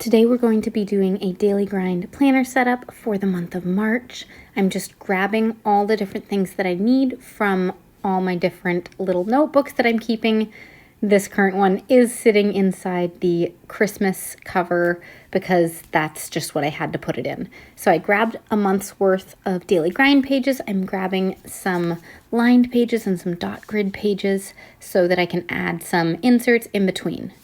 Today we're going to be doing a daily grind planner setup for the month of March. I'm just grabbing all the different things that I need from all my different little notebooks that I'm keeping. This current one is sitting inside the Christmas cover because that's just what I had to put it in. So I grabbed a month's worth of daily grind pages. I'm grabbing some lined pages and some dot grid pages so that I can add some inserts in between.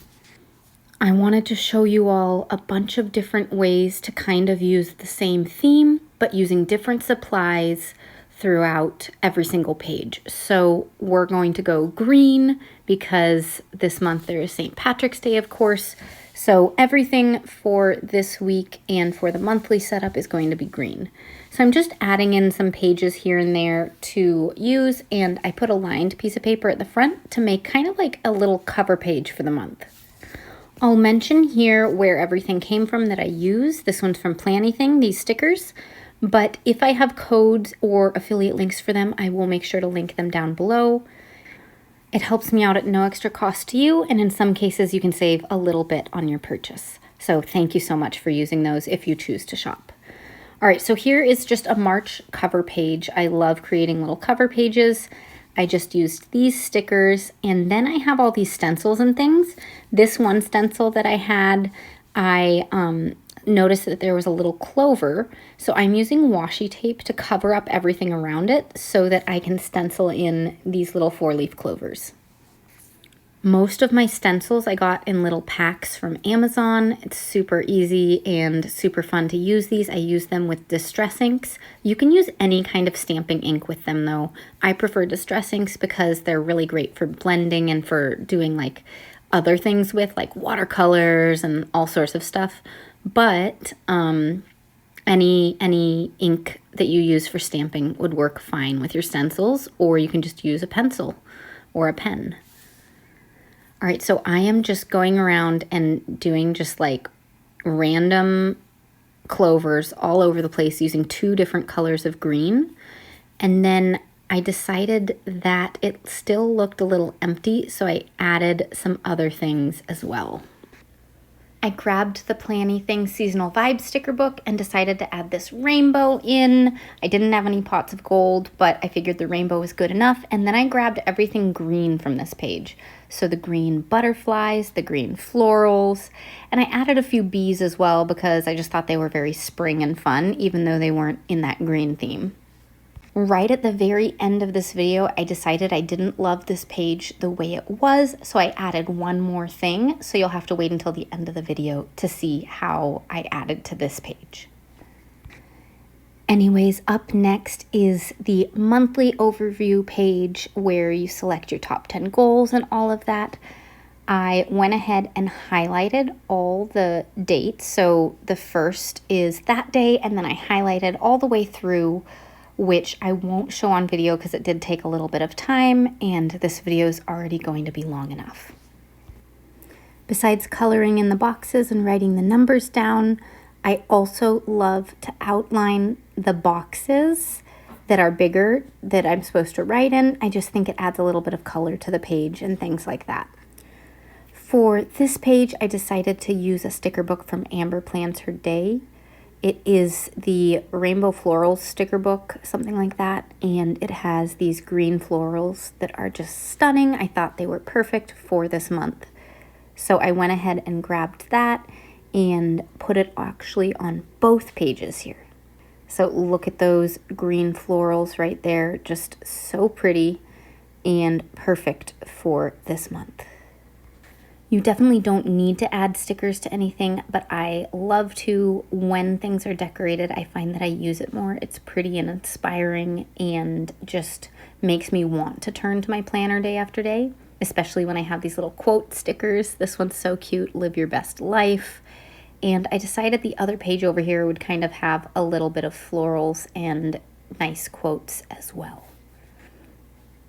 I wanted to show you all a bunch of different ways to kind of use the same theme, but using different supplies throughout every single page. So we're going to go green because this month there is St. Patrick's Day, of course. So everything for this week and for the monthly setup is going to be green. So I'm just adding in some pages here and there to use, and I put a lined piece of paper at the front to make kind of like a little cover page for the month. I'll mention here where everything came from that I use. This one's from Planything, these stickers. But if I have codes or affiliate links for them, I will make sure to link them down below. It helps me out at no extra cost to you, and in some cases you can save a little bit on your purchase. So thank you so much for using those if you choose to shop. All right, so here is just a March cover page. I love creating little cover pages. I just used these stickers, and then I have all these stencils and things. This one stencil that I had, I noticed that there was a little clover, so I'm using washi tape to cover up everything around it so that I can stencil in these little 4-leaf clovers. Most of my stencils I got in little packs from Amazon. It's super easy and super fun to use these. I use them with distress inks. You can use any kind of stamping ink with them though. I prefer distress inks because they're really great for blending and for doing like other things with, like watercolors and all sorts of stuff. But any ink that you use for stamping would work fine with your stencils, or you can just use a pencil or a pen. All right, so I am just going around and doing just like random clovers all over the place using 2 different colors of green. And then I decided that it still looked a little empty, so I added some other things as well. I grabbed the Planything Seasonal Vibe sticker book and decided to add this rainbow in. I didn't have any pots of gold, but I figured the rainbow was good enough. And then I grabbed everything green from this page. So the green butterflies, the green florals, and I added a few bees as well because I just thought they were very spring and fun, even though they weren't in that green theme. Right at the very end of this video, I decided I didn't love this page the way it was, so I added one more thing. So you'll have to wait until the end of the video to see how I added to this page. Anyways, up next is the monthly overview page where you select your top 10 goals and all of that. I went ahead and highlighted all the dates. So the first is that day, and then I highlighted all the way through, which I won't show on video because it did take a little bit of time and this video is already going to be long enough. Besides coloring in the boxes and writing the numbers down, I also love to outline the boxes that are bigger that I'm supposed to write in. I just think it adds a little bit of color to the page and things like that. For this page, I decided to use a sticker book from Amber Plans Her Day. It is the Rainbow Florals sticker book, something like that, and it has these green florals that are just stunning. I thought they were perfect for this month. So I went ahead and grabbed that and put it actually on both pages here. So look at those green florals right there, just so pretty and perfect for this month. You definitely don't need to add stickers to anything, but I love to when things are decorated. I find that I use it more. It's pretty and inspiring and just makes me want to turn to my planner day after day, especially when I have these little quote stickers. This one's so cute, live your best life. And I decided the other page over here would kind of have a little bit of florals and nice quotes as well.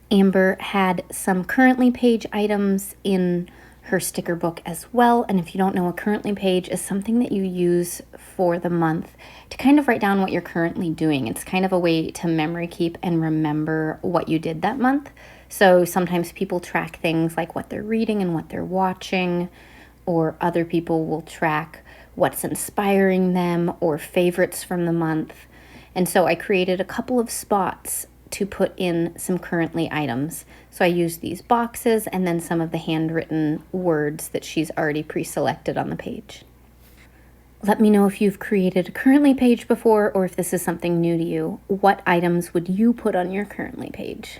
Amber had some currently page items in her sticker book as well. And if you don't know, a currently page is something that you use for the month to kind of write down what you're currently doing. It's kind of a way to memory keep and remember what you did that month. So sometimes people track things like what they're reading and what they're watching, or other people will track what's inspiring them or favorites from the month. And so I created a couple of spots to put in some currently items. So I used these boxes and then some of the handwritten words that she's already pre-selected on the page. Let me know if you've created a currently page before or if this is something new to you. What items would you put on your currently page?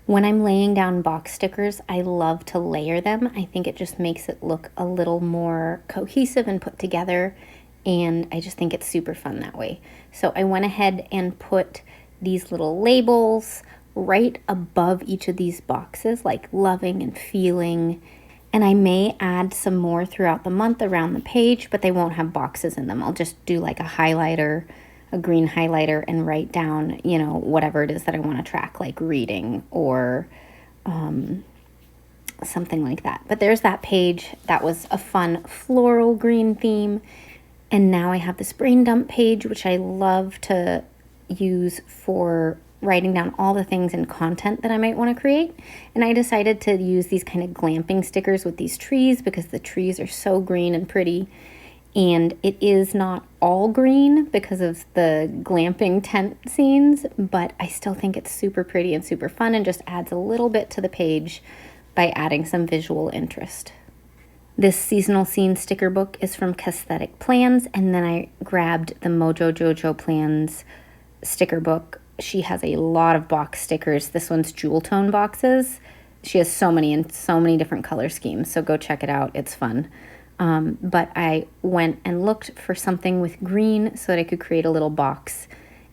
When I'm laying down box stickers, I love to layer them. I think it just makes it look a little more cohesive and put together, and I just think it's super fun that way. So I went ahead and put these little labels right above each of these boxes, like loving and feeling. And I may add some more throughout the month around the page, but they won't have boxes in them. I'll just do like a highlighter, a green highlighter, and write down, you know, whatever it is that I want to track, like reading or something like that. But there's that page. That was a fun floral green theme. And now I have this brain dump page, which I love to use for writing down all the things and content that I might want to create. And I decided to use these kind of glamping stickers with these trees because the trees are so green and pretty. And it is not all green because of the glamping tent scenes, but I still think it's super pretty and super fun and just adds a little bit to the page by adding some visual interest. This seasonal scene sticker book is from Cassthetic Plans, and then I grabbed the Mojo Jojo Plans sticker book. She has a lot of box stickers. This one's jewel tone boxes. She has so many and so many different color schemes, so go check it out. It's fun. But I went and looked for something with green so that I could create a little box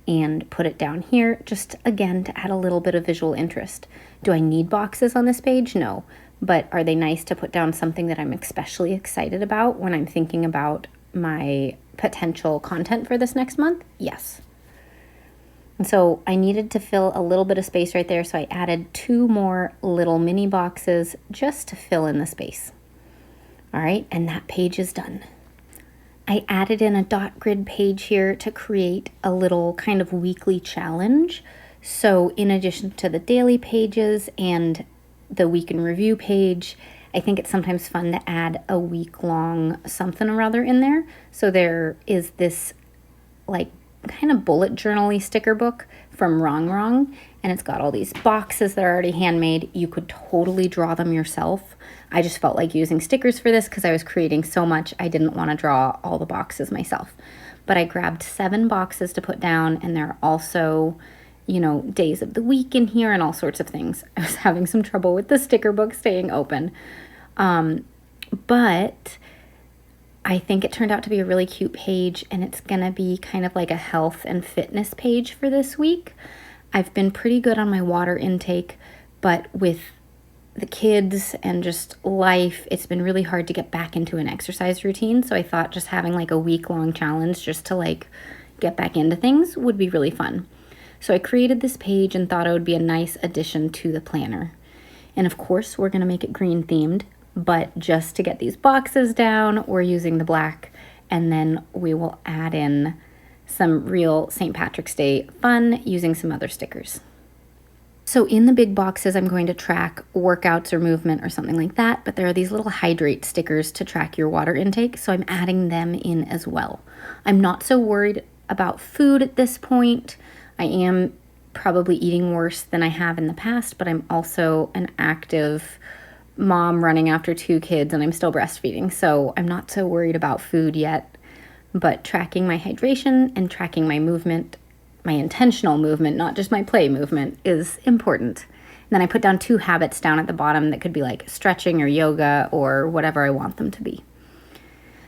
and put it down here, just again to add a little bit of visual interest. Do I need boxes on this page? No. But are they nice to put down something that I'm especially excited about when I'm thinking about my potential content for this next month? Yes. And so I needed to fill a little bit of space right there, so I added 2 more little mini boxes just to fill in the space. All right, and that page is done. I added in a dot grid page here to create a little kind of weekly challenge. So in addition to the daily pages and the week in review page, I think it's sometimes fun to add a week-long something or other in there. So there is this like kind of bullet journal-y sticker book from Wrong, and it's got all these boxes that are already handmade. You could totally draw them yourself. I just felt like using stickers for this because I was creating so much. I didn't want to draw all the boxes myself. But I grabbed 7 boxes to put down, and there are also, you know, days of the week in here and all sorts of things. I was having some trouble with the sticker book staying open. But I think it turned out to be a really cute page, and it's going to be kind of like a health and fitness page for this week. I've been pretty good on my water intake, but with the kids and just life, it's been really hard to get back into an exercise routine. So I thought just having like a week-long challenge just to like get back into things would be really fun. So I created this page and thought it would be a nice addition to the planner. And of course, we're going to make it green themed, but just to get these boxes down, we're using the black, and then we will add in some real St. Patrick's Day fun using some other stickers. So in the big boxes, I'm going to track workouts or movement or something like that, but there are these little hydrate stickers to track your water intake, so I'm adding them in as well. I'm not so worried about food at this point. I am probably eating worse than I have in the past, but I'm also an active mom running after 2 kids, and I'm still breastfeeding, so I'm not so worried about food yet. But tracking my hydration and tracking my movement, my intentional movement, not just my play movement, is important. And then I put down 2 habits down at the bottom that could be like stretching or yoga or whatever I want them to be.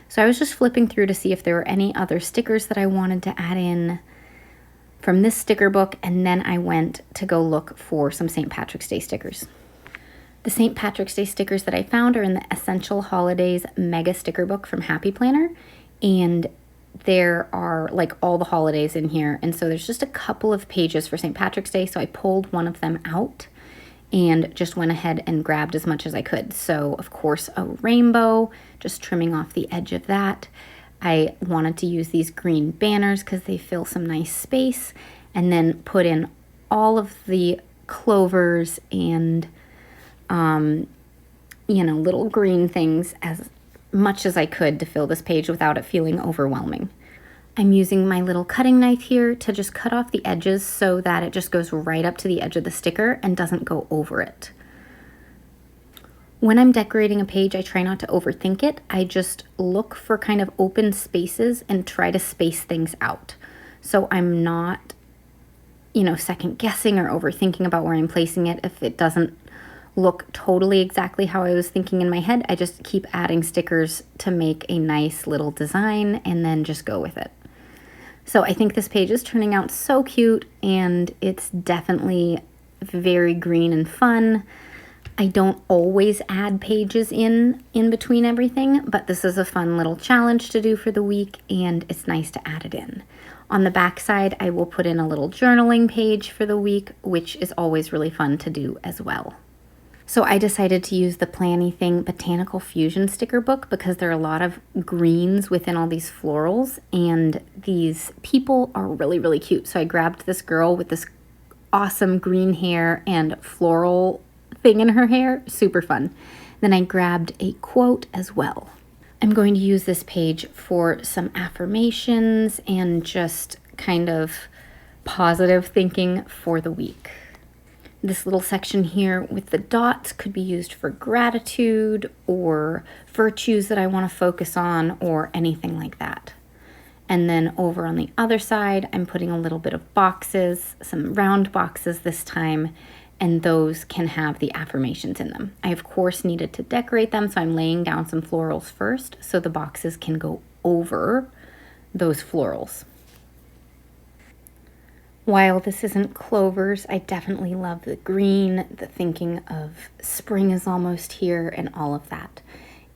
So I was just flipping through to see if there were any other stickers that I wanted to add in from this sticker book, and then I went to go look for some St. Patrick's Day stickers. The St. Patrick's Day stickers that I found are in the Essential Holidays Mega Sticker Book from Happy Planner, and there are like all the holidays in here, and so there's just a couple of pages for St. Patrick's Day, so I pulled one of them out and just went ahead and grabbed as much as I could. So of course a rainbow, just trimming off the edge of that. I wanted to use these green banners because they fill some nice space, and then put in all of the clovers and little green things as much as I could to fill this page without it feeling overwhelming. I'm using my little cutting knife here to just cut off the edges so that it just goes right up to the edge of the sticker and doesn't go over it. When I'm decorating a page, I try not to overthink it. I just look for kind of open spaces and try to space things out. So I'm not, second guessing or overthinking about where I'm placing it. If it doesn't look totally exactly how I was thinking in my head, I just keep adding stickers to make a nice little design and then just go with it. So I think this page is turning out so cute, and it's definitely very green and fun. I don't always add pages in between everything, but this is a fun little challenge to do for the week, and it's nice to add it in. On the back side, I will put in a little journaling page for the week, which is always really fun to do as well. So I decided to use the Planny Thing Botanical Fusion sticker book because there are a lot of greens within all these florals, and these people are really, really cute. So I grabbed this girl with this awesome green hair and floral thing in her hair, super fun. Then I grabbed a quote as well. I'm going to use this page for some affirmations and just kind of positive thinking for the week. This little section here with the dots could be used for gratitude or virtues that I want to focus on or anything like that. And then over on the other side, I'm putting a little bit of boxes, some round boxes this time, and those can have the affirmations in them. I, of course, needed to decorate them, so I'm laying down some florals first so the boxes can go over those florals. While this isn't clovers, I definitely love the green, the thinking of spring is almost here and all of that.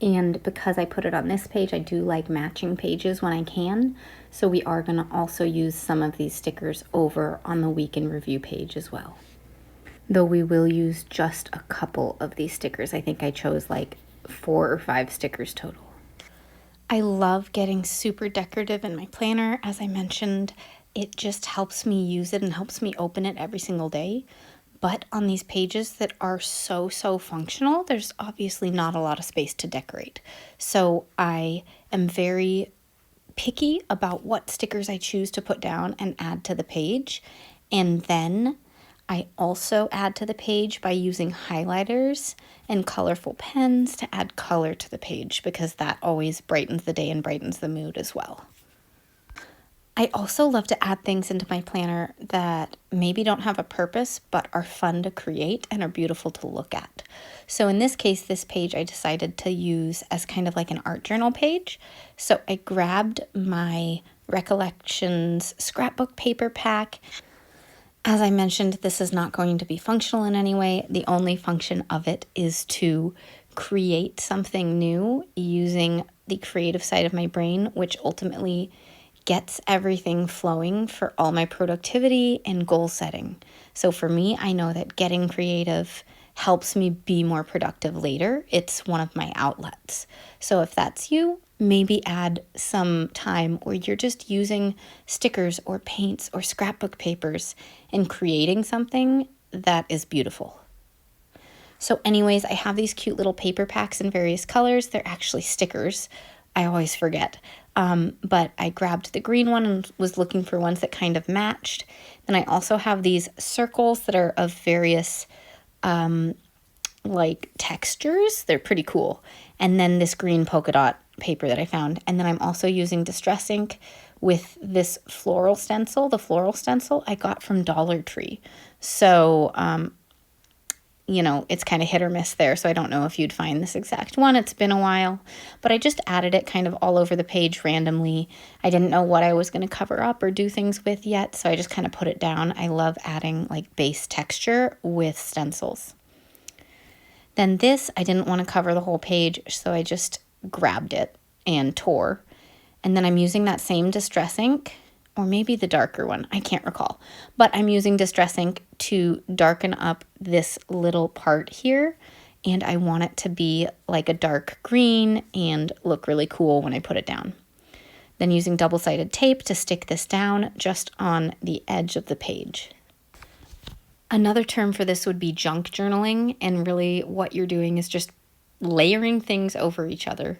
And because I put it on this page, I do like matching pages when I can. So we are going to also use some of these stickers over on the week in review page as well. Though we will use just a couple of these stickers. I think I chose like 4 or 5 stickers total. I love getting super decorative in my planner. As I mentioned, it just helps me use it and helps me open it every single day. But on these pages that are so functional, there's obviously not a lot of space to decorate. So I am very picky about what stickers I choose to put down and add to the page. And then I also add to the page by using highlighters and colorful pens to add color to the page, because that always brightens the day and brightens the mood as well. I also love to add things into my planner that maybe don't have a purpose, but are fun to create and are beautiful to look at. So in this case, this page I decided to use as kind of like an art journal page. So I grabbed my Recollections scrapbook paper pack. As I mentioned, this is not going to be functional in any way. The only function of it is to create something new using the creative side of my brain, which ultimately gets everything flowing for all my productivity and goal setting. So for me, I know that getting creative helps me be more productive later. It's one of my outlets. So if that's you, maybe add some time where you're just using stickers or paints or scrapbook papers and creating something that is beautiful. So anyways, I have these cute little paper packs in various colors. They're actually stickers. I always forget. But I grabbed the green one and was looking for ones that kind of matched. Then I also have these circles that are of various like textures. They're pretty cool. And then this green polka dot paper that I found. And then I'm also using distress ink with this floral stencil. The floral stencil I got from Dollar Tree. So, it's kind of hit or miss there, so I don't know if you'd find this exact one. It's been a while, but I just added it kind of all over the page randomly. I didn't know what I was going to cover up or do things with yet, so I just kind of put it down. I love adding like base texture with stencils. Then this, I didn't want to cover the whole page, so I just grabbed it and tore. And then I'm using that same distress ink, or maybe the darker one, I can't recall. But I'm using distress ink to darken up this little part here. And I want it to be like a dark green and look really cool when I put it down. Then using double-sided tape to stick this down just on the edge of the page. Another term for this would be junk journaling. And really what you're doing is just layering things over each other.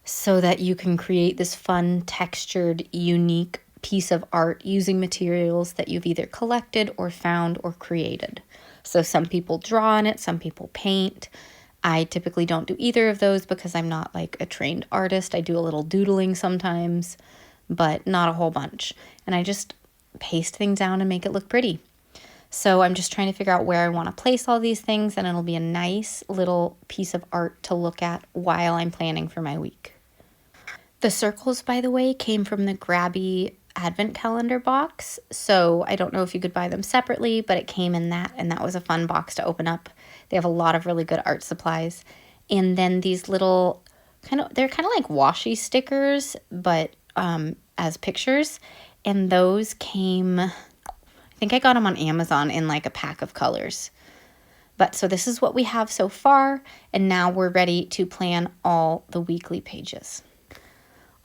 so that you can create this fun, textured, unique piece of art using materials that you've either collected or found or created. So some people draw on it, some people paint. I typically don't do either of those because I'm not like a trained artist. I do a little doodling sometimes, but not a whole bunch. And I just paste things down and make it look pretty. So I'm just trying to figure out where I want to place all these things, and it'll be a nice little piece of art to look at while I'm planning for my week. The circles, by the way, came from the Grabby Advent Calendar box. So I don't know if you could buy them separately, but it came in that, and that was a fun box to open up. They have a lot of really good art supplies. And then these little they're kind of like washi stickers, but as pictures. And those came, I think I got them on Amazon in like a pack of colors. But so this is what we have so far, and now we're ready to plan all the weekly pages.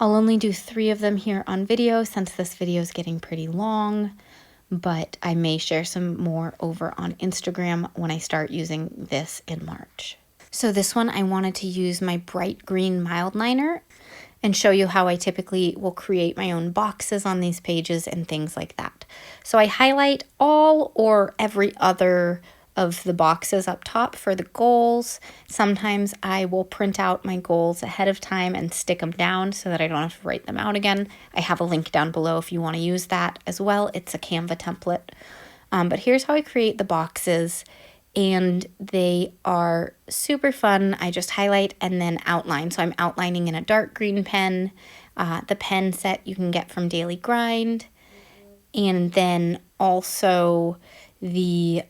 I'll only do 3 of them here on video since this video is getting pretty long, but I may share some more over on Instagram when I start using this in March. So this one I wanted to use my bright green mild liner and show you how I typically will create my own boxes on these pages and things like that. So I highlight all or every other of the boxes up top for the goals. Sometimes I will print out my goals ahead of time and stick them down so that I don't have to write them out again. I have a link down below if you want to use that as well. It's a Canva template. But here's how I create the boxes, and they are super fun. I just highlight and then outline. So I'm outlining in a dark green pen. The pen set you can get from Daily Grind. And then also the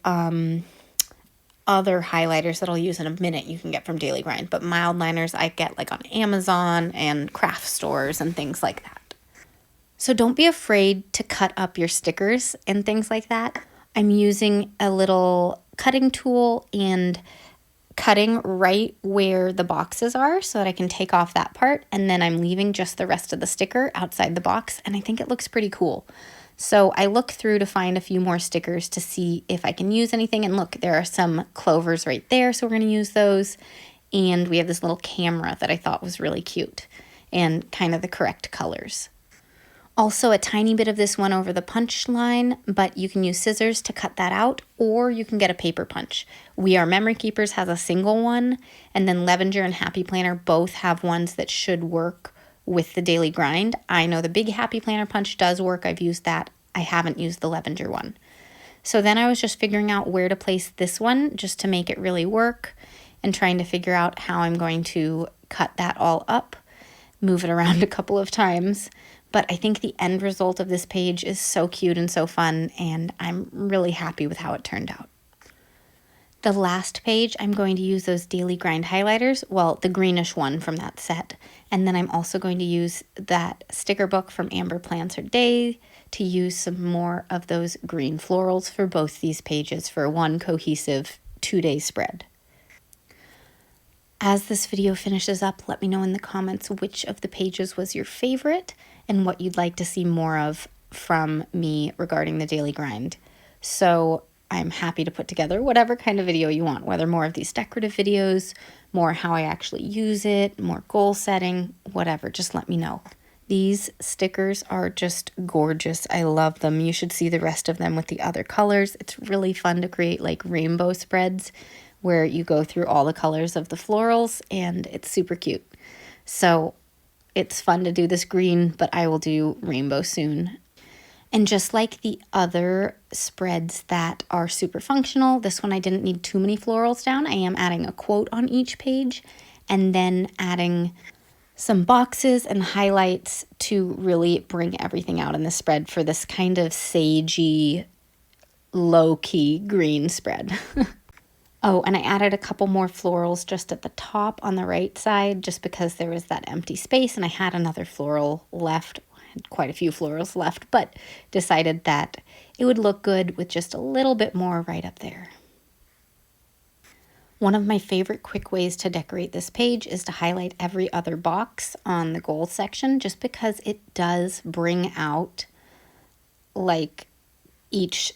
other highlighters that I'll use in a minute you can get from Daily Grind. But mild liners I get like on Amazon and craft stores and things like that. So don't be afraid to cut up your stickers and things like that. I'm using a little cutting tool and cutting right where the boxes are so that I can take off that part, and then I'm leaving just the rest of the sticker outside the box, and I think it looks pretty cool. So I look through to find a few more stickers to see if I can use anything, and look, there are some clovers right there, so we're going to use those. And we have this little camera that I thought was really cute and kind of the correct colors. Also, a tiny bit of this went over the punch line, but you can use scissors to cut that out, or you can get a paper punch. We Are Memory Keepers has a single one, and then Levenger and Happy Planner both have ones that should work with the Daily Grind. I know the big Happy Planner punch does work. I've used that. I haven't used the Levenger one. So then I was just figuring out where to place this one just to make it really work, and trying to figure out how I'm going to cut that all up, move it around a couple of times. But I think the end result of this page is so cute and so fun, and I'm really happy with how it turned out. The last page, I'm going to use those Daily Grind highlighters, well, the greenish one from that set. And then I'm also going to use that sticker book from Amber Plans Her Day to use some more of those green florals for both these pages for one cohesive 2-day spread. As this video finishes up, let me know in the comments which of the pages was your favorite and what you'd like to see more of from me regarding the Daily Grind. So I'm happy to put together whatever kind of video you want, whether more of these decorative videos, more how I actually use it, more goal setting, whatever, just let me know. These stickers are just gorgeous. I love them. You should see the rest of them with the other colors. It's really fun to create like rainbow spreads where you go through all the colors of the florals, and it's super cute. So it's fun to do this green, but I will do rainbow soon. And just like the other spreads that are super functional, this one I didn't need too many florals down. I am adding a quote on each page and then adding some boxes and highlights to really bring everything out in the spread for this kind of sagey, low-key green spread. Oh, and I added a couple more florals just at the top on the right side just because there was that empty space and I had another floral left. I had quite a few florals left, but decided that it would look good with just a little bit more right up there. One of my favorite quick ways to decorate this page is to highlight every other box on the goals section just because it does bring out like each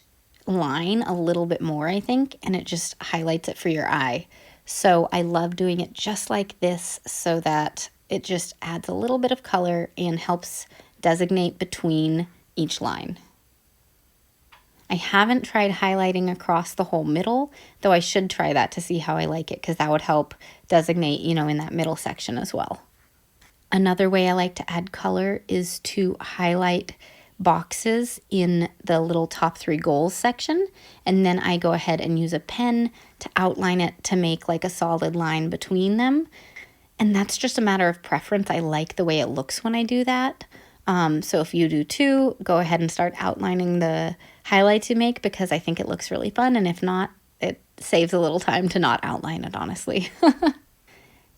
line a little bit more, I think, and it just highlights it for your eye. So I love doing it just like this so that it just adds a little bit of color and helps designate between each line. I haven't tried highlighting across the whole middle, though I should try that to see how I like it, because that would help designate, you know, in that middle section as well. Another way I like to add color is to highlight boxes in the little top 3 goals section, and then I go ahead and use a pen to outline it to make like a solid line between them. And that's just a matter of preference. I like the way it looks when I do that. So if you do too, go ahead and start outlining the highlights you make, because I think it looks really fun. And if not, it saves a little time to not outline it, honestly.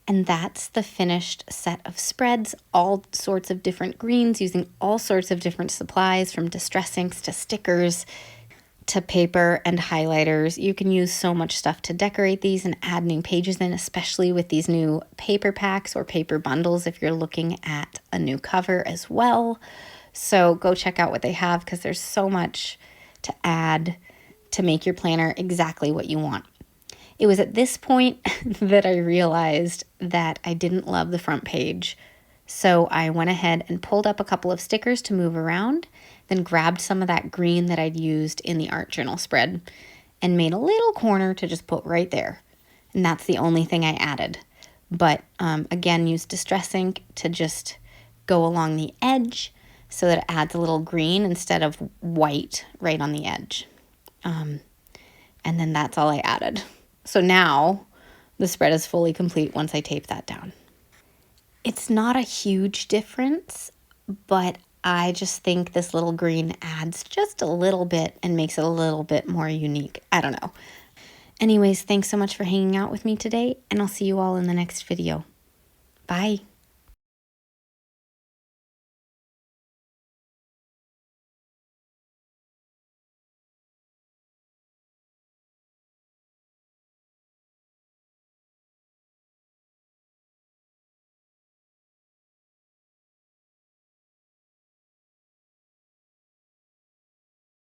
And that's the finished set of spreads, all sorts of different greens, using all sorts of different supplies, from distress inks to stickers to paper and highlighters. You can use so much stuff to decorate these and add new pages in, especially with these new paper packs or paper bundles if you're looking at a new cover as well. So go check out what they have, because there's so much to add to make your planner exactly what you want. It was at this point that I realized that I didn't love the front page. So I went ahead and pulled up a couple of stickers to move around, then grabbed some of that green that I'd used in the art journal spread and made a little corner to just put right there. And that's the only thing I added. But again, use distress ink to just go along the edge so that it adds a little green instead of white right on the edge. And then that's all I added. So now the spread is fully complete once I tape that down. It's not a huge difference, but I just think this little green adds just a little bit and makes it a little bit more unique. I don't know. Anyways, thanks so much for hanging out with me today, and I'll see you all in the next video. Bye.